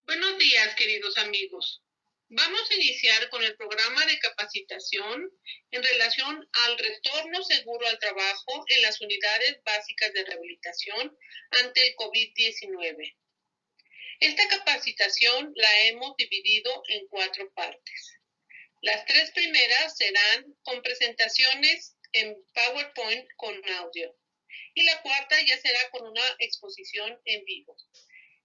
Buenos días, queridos amigos. Vamos a iniciar con el programa de capacitación en relación al retorno seguro al trabajo en las unidades básicas de rehabilitación ante el COVID-19. Esta capacitación la hemos dividido en 4 partes. Las 3 primeras serán con presentaciones en PowerPoint con audio y la cuarta ya será con una exposición en vivo.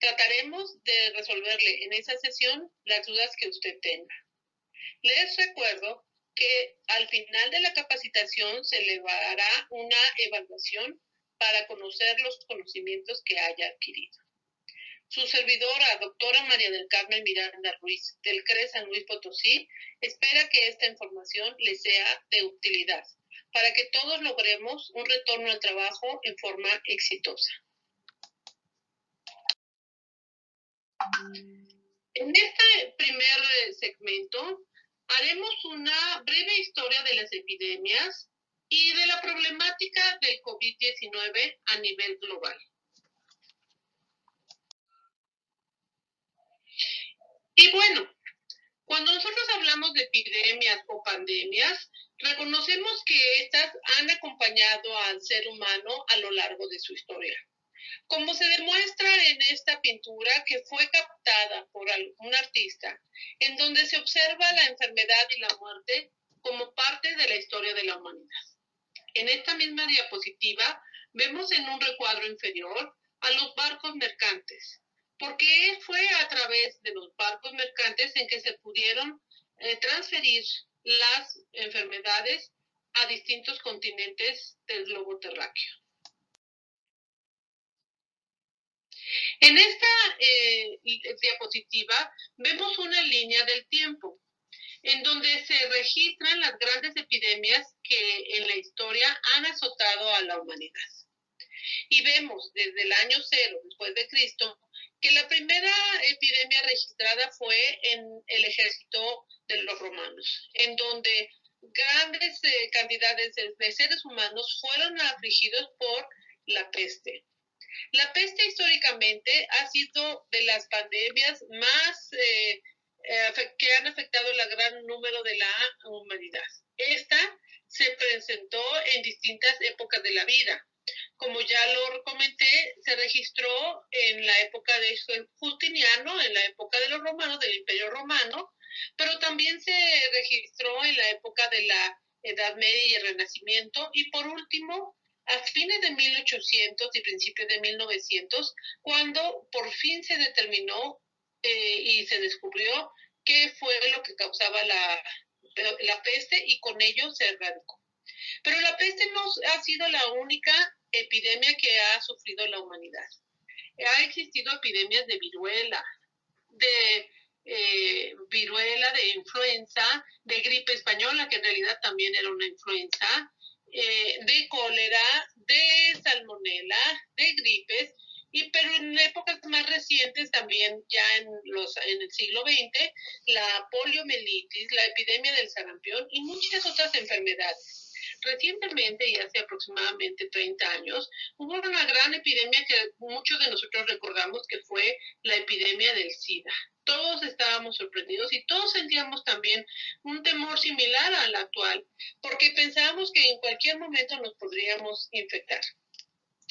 Trataremos de resolverle en esa sesión las dudas que usted tenga. Les recuerdo que al final de la capacitación se le hará una evaluación para conocer los conocimientos que haya adquirido. Su servidora, doctora María del Carmen Miranda Ruiz, del CRE San Luis Potosí, espera que esta información le sea de utilidad para que todos logremos un retorno al trabajo en forma exitosa. En este primer segmento haremos una breve historia de las epidemias y de la problemática del COVID-19 a nivel global. Y bueno, cuando nosotros hablamos de epidemias o pandemias, reconocemos que estas han acompañado al ser humano a lo largo de su historia. Como se demuestra en esta pintura que fue captada por un artista, en donde se observa la enfermedad y la muerte como parte de la historia de la humanidad. En esta misma diapositiva vemos en un recuadro inferior a los barcos mercantes, porque fue a través de los barcos mercantes en que se pudieron transferir las enfermedades a distintos continentes del globo terráqueo. En esta diapositiva vemos una línea del tiempo en donde se registran las grandes epidemias que en la historia han azotado a la humanidad. Y vemos desde el año 0 después de Cristo que la primera epidemia registrada fue en el ejército de los romanos, en donde grandes cantidades de seres humanos fueron afligidos por la peste. La peste históricamente ha sido de las pandemias más que han afectado al gran número de la humanidad. Esta se presentó en distintas épocas de la vida. Como ya lo comenté, se registró en la época de Justiniano, en la época de los romanos, del Imperio Romano, pero también se registró en la época de la Edad Media y el Renacimiento, y por último, a fines de 1800 y principios de 1900, cuando por fin se determinó y se descubrió qué fue lo que causaba la peste y con ello se erradicó. Pero la peste no ha sido la única epidemia que ha sufrido la humanidad. Ha existido epidemias de viruela, de influenza, de gripe española, que en realidad también era una influenza, de cólera, de salmonela, de gripes, pero en épocas más recientes también, ya en el siglo XX, la poliomielitis, la epidemia del sarampión y muchas otras enfermedades. Recientemente, y hace aproximadamente 30 años, hubo una gran epidemia que muchos de nosotros recordamos que fue la epidemia del SIDA. Todos estábamos sorprendidos y todos sentíamos también un temor similar al actual, porque pensábamos que en cualquier momento nos podríamos infectar.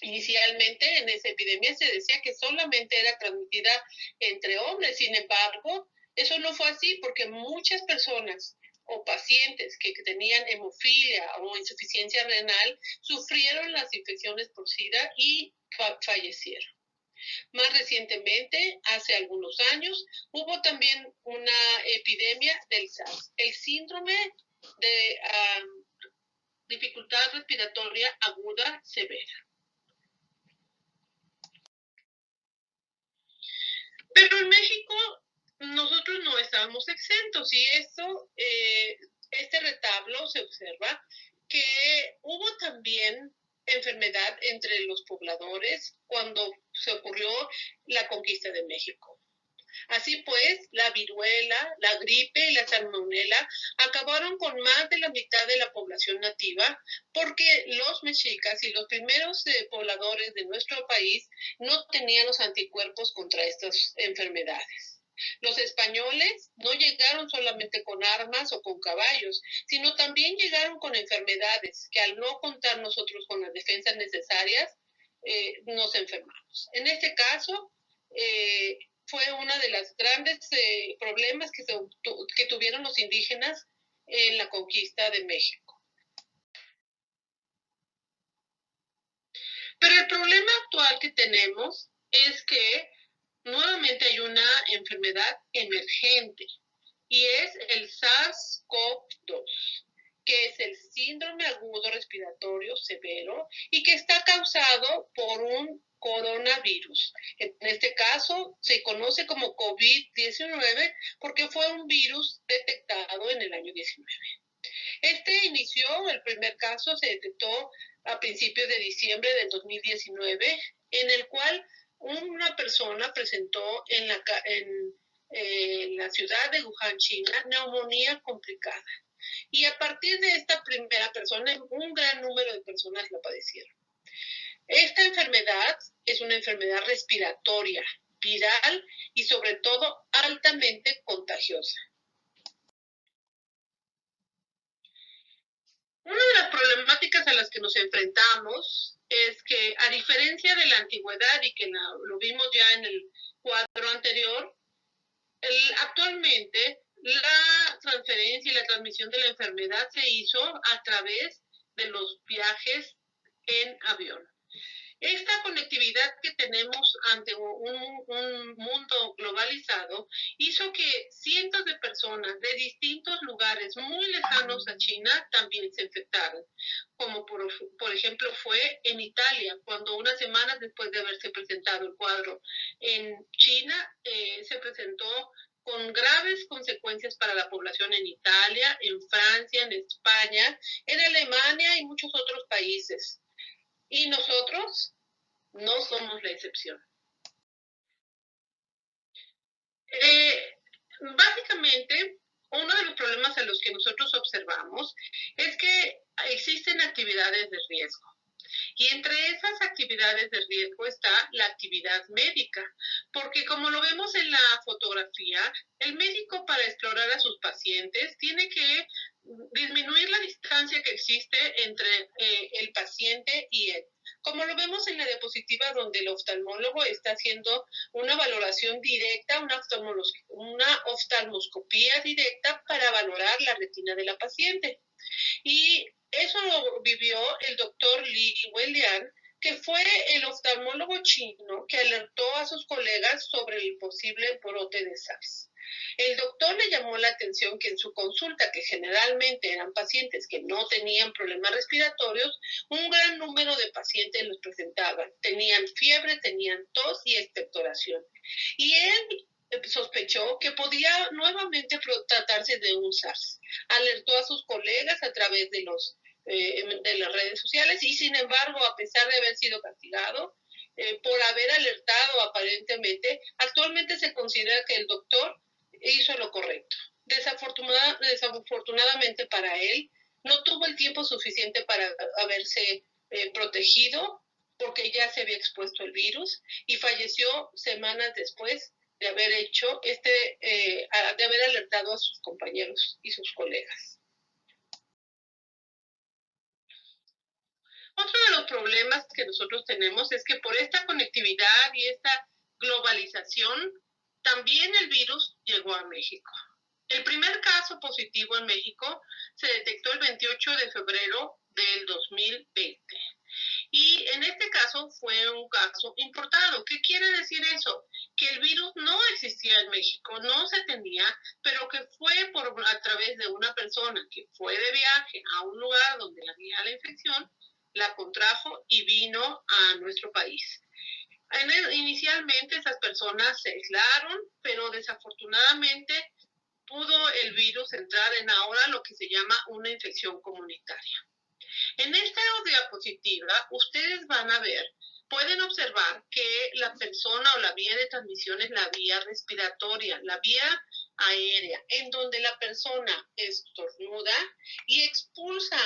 Inicialmente en esa epidemia se decía que solamente era transmitida entre hombres, sin embargo, eso no fue así porque muchas personas o pacientes que tenían hemofilia o insuficiencia renal sufrieron las infecciones por SIDA y fallecieron. Más recientemente, hace algunos años, hubo también una epidemia del SARS, el síndrome de dificultad respiratoria aguda severa. Pero en México nosotros no estábamos exentos y este retablo se observa que hubo también enfermedad entre los pobladores cuando se ocurrió la conquista de México. Así pues, la viruela, la gripe y la salmonela acabaron con más de la mitad de la población nativa porque los mexicas y los primeros pobladores de nuestro país no tenían los anticuerpos contra estas enfermedades. Los españoles no llegaron solamente con armas o con caballos, sino también llegaron con enfermedades que al no contar nosotros con las defensas necesarias, nos enfermamos. En este caso, fue uno de los grandes problemas que tuvieron los indígenas en la conquista de México. Pero el problema actual que tenemos es que nuevamente hay una enfermedad emergente y es el SARS-CoV-2, que es el síndrome agudo respiratorio severo y que está causado por un coronavirus. En este caso se conoce como COVID-19 porque fue un virus detectado en el año 19. El primer caso se detectó a principios de diciembre del 2019, en el cual una persona presentó en la ciudad de Wuhan, China, neumonía complicada. Y a partir de esta primera persona, un gran número de personas la padecieron. Esta enfermedad es una enfermedad respiratoria, viral y sobre todo altamente contagiosa. Una de las problemáticas a las que nos enfrentamos es que, a diferencia de la antigüedad y que lo vimos ya en el cuadro anterior, actualmente la transferencia y la transmisión de la enfermedad se hizo a través de los viajes en avión. Esta conectividad que tenemos ante un mundo globalizado hizo que cientos de personas de distintos lugares muy lejanos a China también se infectaran, como por ejemplo fue en Italia, cuando unas semanas después de haberse presentado el cuadro en China, se presentó con graves consecuencias para la población en Italia, en Francia, en España, en Alemania y muchos otros países. Y nosotros no somos la excepción. Básicamente, uno de los problemas a los que nosotros observamos es que existen actividades de riesgo. Y entre esas actividades de riesgo está la actividad médica, porque como lo vemos en la fotografía, el médico para explorar a sus pacientes tiene que disminuir la distancia que existe entre el paciente y él. Como lo vemos en la diapositiva donde el oftalmólogo está haciendo una valoración directa, una oftalmoscopía directa para valorar la retina de la paciente. Y eso lo vivió el doctor Li Wenliang, que fue el oftalmólogo chino que alertó a sus colegas sobre el posible brote de SARS. El doctor le llamó la atención que en su consulta, que generalmente eran pacientes que no tenían problemas respiratorios, un gran número de pacientes los presentaban. Tenían fiebre, tenían tos y expectoración. Y él sospechó que podía nuevamente tratarse de un SARS. Alertó a sus colegas a través de las redes sociales y, sin embargo, a pesar de haber sido castigado por haber alertado aparentemente, actualmente se considera que el doctor hizo lo correcto. Desafortunadamente para él, no tuvo el tiempo suficiente para haberse protegido porque ya se había expuesto el virus y falleció semanas después de haber de haber alertado a sus compañeros y sus colegas. Otro de los problemas que nosotros tenemos es que por esta conectividad y esta globalización, también el virus llegó a México. El primer caso positivo en México se detectó el 28 de febrero del 2020. Y en este caso fue un caso importado. ¿Qué quiere decir eso? Que el virus no existía en México, no se tenía, pero que fue a través de una persona que fue de viaje a un lugar donde había la infección, la contrajo y vino a nuestro país. Inicialmente esas personas se aislaron, pero desafortunadamente pudo el virus entrar en ahora lo que se llama una infección comunitaria. En esta diapositiva ustedes van a ver, pueden observar que la persona o la vía de transmisión es la vía respiratoria, la vía aérea, en donde la persona estornuda y expulsa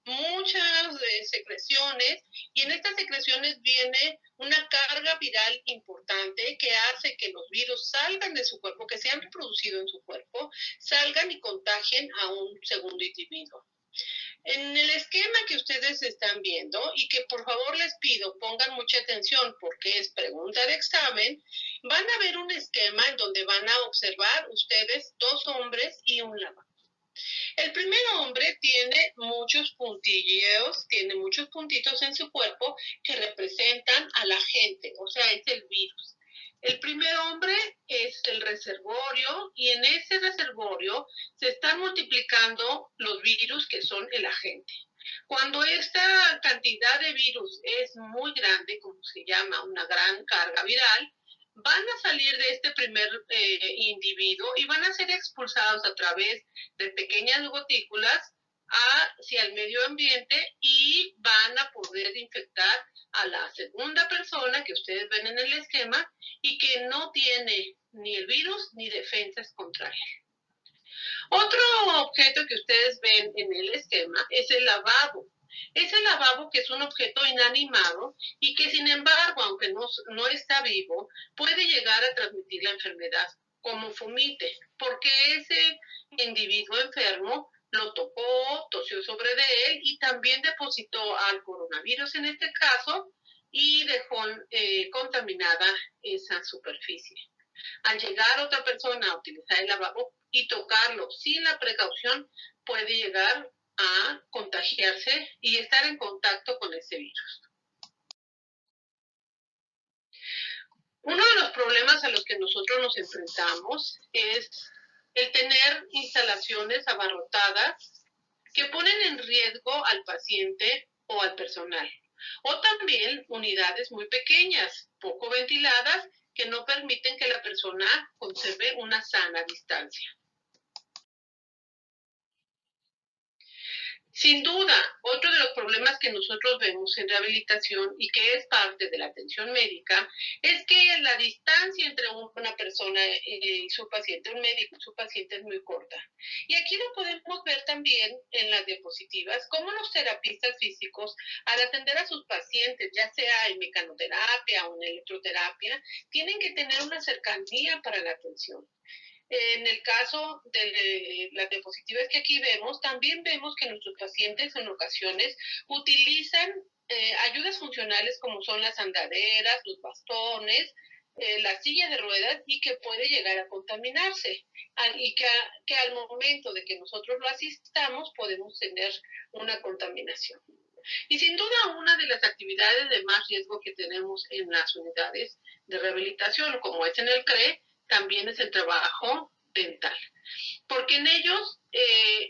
muchas secreciones, y en estas secreciones viene una carga viral importante que hace que los virus salgan de su cuerpo, que se han reproducido en su cuerpo, salgan y contagien a un segundo individuo. En el esquema que ustedes están viendo, y que por favor les pido pongan mucha atención porque es pregunta de examen, van a ver un esquema en donde van a observar ustedes dos hombres y un lavabo. El primer hombre tiene muchos puntilleos, tiene muchos puntitos en su cuerpo que representan a la gente, o sea, es el virus. El primer hombre es el reservorio y en ese reservorio se están multiplicando los virus que son el agente. Cuando esta cantidad de virus es muy grande, como se llama una gran carga viral, van a salir de este primer individuo y van a ser expulsados a través de pequeñas gotículas hacia el medio ambiente y van a poder infectar a la segunda persona que ustedes ven en el esquema y que no tiene ni el virus ni defensas contra él. Otro objeto que ustedes ven en el esquema es el lavabo. Es el lavabo que es un objeto inanimado y que sin embargo, aunque no está vivo, puede llegar a transmitir la enfermedad como fumite, porque ese individuo enfermo lo tocó, tosió sobre de él y también depositó al coronavirus en este caso y dejó contaminada esa superficie. Al llegar otra persona a utilizar el lavabo y tocarlo sin la precaución, puede llegar a contagiarse y estar en contacto con ese virus. Uno de los problemas a los que nosotros nos enfrentamos es el tener instalaciones abarrotadas que ponen en riesgo al paciente o al personal, o también unidades muy pequeñas, poco ventiladas, que no permiten que la persona conserve una sana distancia. Sin duda, otro de los problemas que nosotros vemos en rehabilitación y que es parte de la atención médica es que la distancia entre una persona y su paciente, un médico y su paciente es muy corta. Y aquí lo podemos ver también en las diapositivas, cómo los terapistas físicos, al atender a sus pacientes, ya sea en mecanoterapia o en electroterapia, tienen que tener una cercanía para la atención. En el caso de las diapositivas que aquí vemos, también vemos que nuestros pacientes en ocasiones utilizan ayudas funcionales como son las andaderas, los bastones, la silla de ruedas y que puede llegar a contaminarse y que al momento de que nosotros lo asistamos podemos tener una contaminación. Y sin duda una de las actividades de más riesgo que tenemos en las unidades de rehabilitación, como es en el CRE, también es el trabajo dental. Porque en ellos,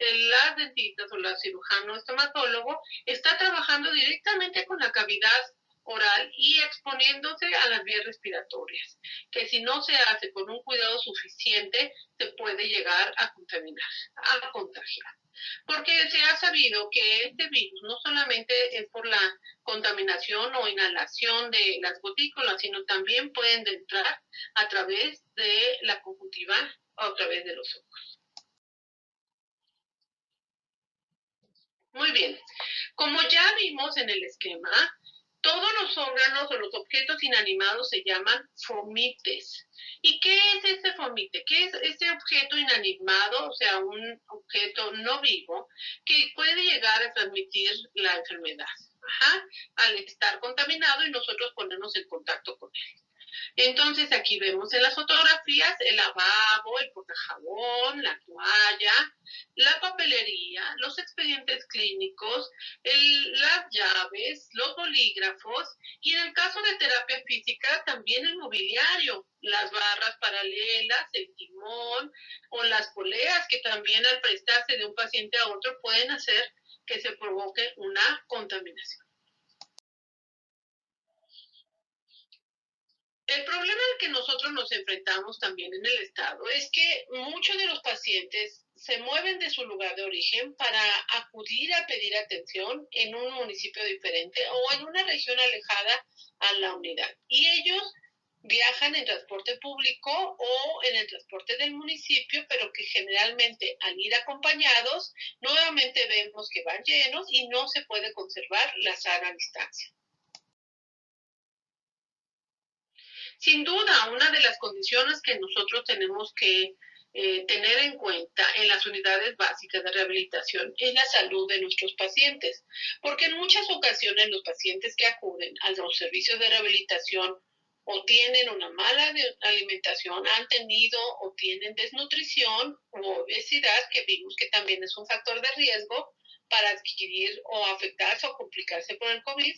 las dentistas o la cirujano estomatólogo está trabajando directamente con la cavidad oral y exponiéndose a las vías respiratorias, que si no se hace con un cuidado suficiente, se puede llegar a contaminar, a contagiar. Porque se ha sabido que este virus no solamente es por la contaminación o inhalación de las gotículas, sino también pueden entrar a través de la conjuntiva o a través de los ojos. Muy bien, como ya vimos en el esquema, todos los órganos o los objetos inanimados se llaman fomites. ¿Y qué es este fomite? ¿Qué es este objeto inanimado, o sea, un objeto no vivo, que puede llegar a transmitir la enfermedad? Al estar contaminado y nosotros ponernos en contacto con él. Entonces aquí vemos en las fotografías el lavabo, el portajabón, la toalla, la papelería, los expedientes clínicos, las llaves, los bolígrafos y en el caso de terapia física también el mobiliario, las barras paralelas, el timón o las poleas que también al prestarse de un paciente a otro pueden hacer que se provoque una contaminación. El problema al que nosotros nos enfrentamos también en el estado es que muchos de los pacientes se mueven de su lugar de origen para acudir a pedir atención en un municipio diferente o en una región alejada a la unidad. Y ellos viajan en transporte público o en el transporte del municipio, pero que generalmente al ir acompañados, nuevamente vemos que van llenos y no se puede conservar la sana distancia. Sin duda, una de las condiciones que nosotros tenemos que tener en cuenta en las unidades básicas de rehabilitación es la salud de nuestros pacientes, porque en muchas ocasiones los pacientes que acuden a los servicios de rehabilitación o tienen una mala alimentación, han tenido o tienen desnutrición u obesidad, que vimos que también es un factor de riesgo para adquirir o afectarse o complicarse por el COVID,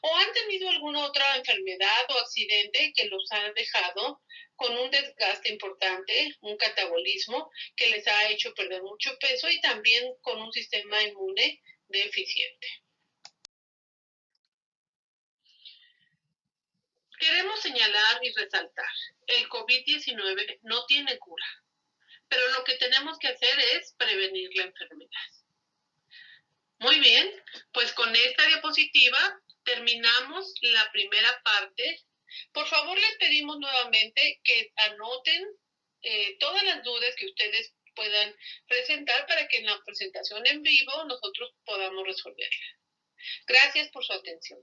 o han tenido alguna otra enfermedad o accidente que los ha dejado con un desgaste importante, un catabolismo que les ha hecho perder mucho peso y también con un sistema inmune deficiente. Queremos señalar y resaltar, el COVID-19 no tiene cura, pero lo que tenemos que hacer es prevenir la enfermedad. Muy bien, pues con esta diapositiva terminamos la primera parte. Por favor, les pedimos nuevamente que anoten todas las dudas que ustedes puedan presentar para que en la presentación en vivo nosotros podamos resolverlas. Gracias por su atención.